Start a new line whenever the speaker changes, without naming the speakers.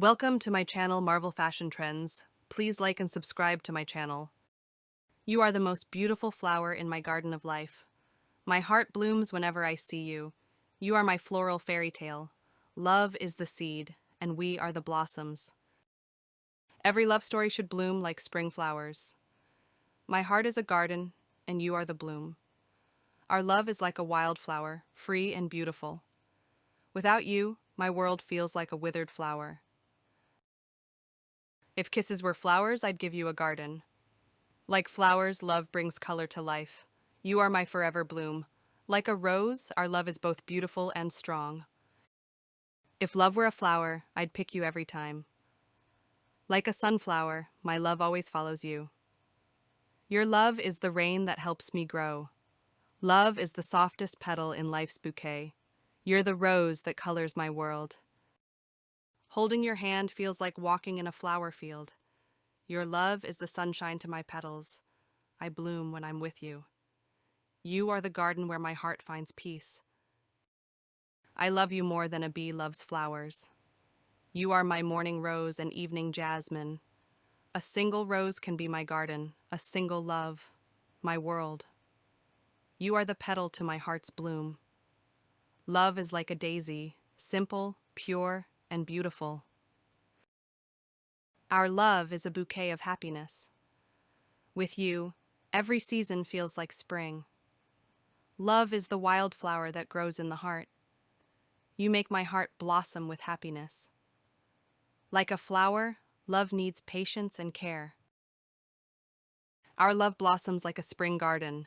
Welcome to my channel, Marvel Fashion Trends. Please like and subscribe to my channel. You are the most beautiful flower in my garden of life. My heart blooms whenever I see you. You are my floral fairy tale. Love is the seed, and we are the blossoms. Every love story should bloom like spring flowers. My heart is a garden, and you are the bloom. Our love is like a wildflower, free and beautiful. Without you, my world feels like a withered flower. If kisses were flowers, I'd give you a garden. Like flowers, love brings color to life. You are my forever bloom. Like a rose, our love is both beautiful and strong. If love were a flower, I'd pick you every time. Like a sunflower, my love always follows you. Your love is the rain that helps me grow. Love is the softest petal in life's bouquet. You're the rose that colors my world. Holding your hand feels like walking in a flower field. Your love is the sunshine to my petals. I bloom when I'm with you. You are the garden where my heart finds peace. I love you more than a bee loves flowers. You are my morning rose and evening jasmine. A single rose can be my garden, a single love, my world. You are the petal to my heart's bloom. Love is like a daisy, simple, pure, and beautiful. Our love is a bouquet of happiness. With you, every season feels like spring. Love is the wildflower that grows in the heart. You make my heart blossom with happiness. Like a flower, love needs patience and care. Our love blossoms like a spring garden,